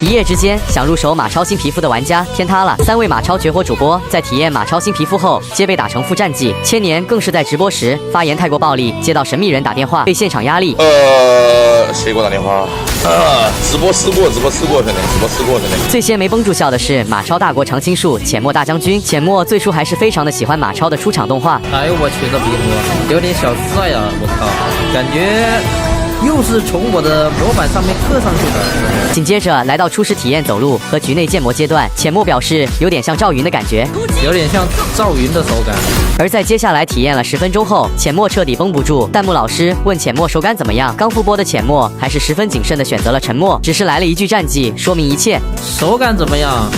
一夜之间，想入手马超新皮肤的玩家天塌了。3位马超绝活主播在体验马超新皮肤后，皆被打成负战绩。千年更是在直播时发言太过暴力，接到神秘人打电话，被现场压力。谁给我打电话？直播试过，兄弟，直播试过，兄弟。最先没绷住笑的是马超大国常青树浅墨大将军。浅墨最初还是非常的喜欢马超的出场动画。哎呦我去，这皮肤有点小帅啊！我靠，感觉又是从我的模板上面刻上去的。紧接着来到初始体验走路和局内建模阶段，浅墨表示有点像赵云的感觉，有点像赵云的手感。而在接下来体验了10分钟后，浅墨彻底绷不住。弹幕老师问浅墨手感怎么样，刚复播的浅墨还是十分谨慎的选择了沉默，只是来了一句战绩，说明一切。手感怎么样？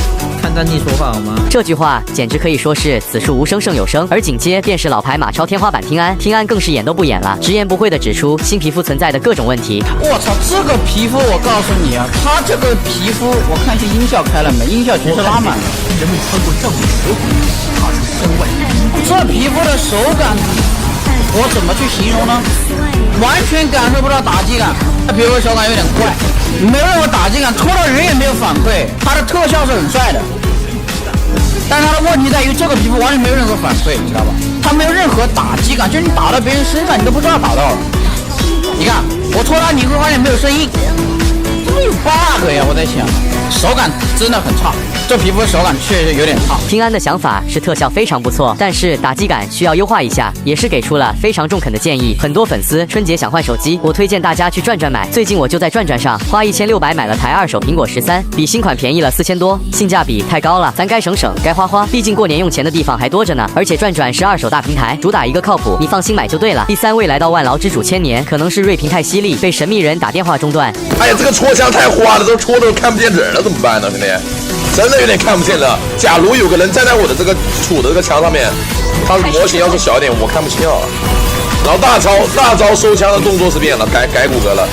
看战绩说话好吗？这句话简直可以说是此处无声胜有声。而紧接便是老牌马超天花板听安更是演都不演了，直言不讳的指出新皮肤存在的各种问题。我操，这个皮肤我告诉你啊，它这个皮肤我看一下音效开了没？音效全是拉满了。人们穿过丈五蛇骨，踏出身外。这皮肤的手感，我怎么去形容呢？完全感受不到打击感，它皮肤手感有点怪，没有任何打击感，拖到人也没有反馈。它的特效是很帅的，但是它的问题在于这个皮肤完全没有任何反馈，你知道吧？它没有任何打击感，就是你打到别人身上，你都不知道打到了。你看我拖它，你会发现没有声音，怎么有 bug 呀？我在想，手感真的很差，这皮肤手感确实有点差。听安的想法是特效非常不错，但是打击感需要优化一下，也是给出了非常中肯的建议。很多粉丝春节想换手机，我推荐大家去转转买。最近我就在转转上花1600买了台2手苹果13，比新款便宜了4000多，性价比太高了，咱该省省，该花花，毕竟过年用钱的地方还多着呢。而且转转是2手大平台，主打一个靠谱，你放心买就对了。第3位来到万劳之主千年，可能是锐评太犀利，被神秘人打电话中断。哎呀，这个戳枪太花了，都戳都看不见人了，怎么办呢，兄弟？真的有点看不见了。假如有个人站在我的这个杵的这个墙上面，他的模型要是小一点，我看不清啊。然后大招收枪的动作是变了，改骨骼了。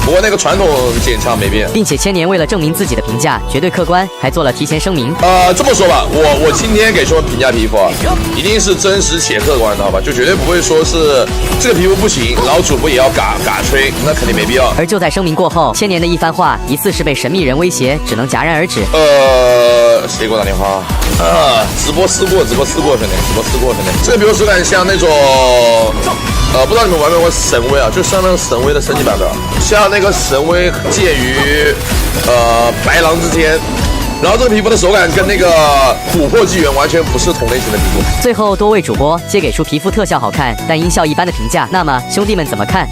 不过那个传统捡枪没变，并且千年为了证明自己的评价绝对客观，还做了提前声明。这么说吧，我今天给出评价皮肤啊，一定是真实且客观的，好吧？就绝对不会说是这个皮肤不行，然后主播也要嘎吹，那肯定没必要。而就在声明过后，千年的一番话疑似是被神秘人威胁，只能戛然而止。谁给我打电话？直播试过，兄弟，直播试过，兄弟。这个皮肤手感像那种，不知道你们玩没玩过神威啊？就像那个神威的升级版本，像那个神威介于白狼之间。然后这个皮肤的手感跟那个琥珀纪元完全不是同类型的皮肤。最后多位主播皆给出皮肤特效好看但音效一般的评价，那么兄弟们怎么看？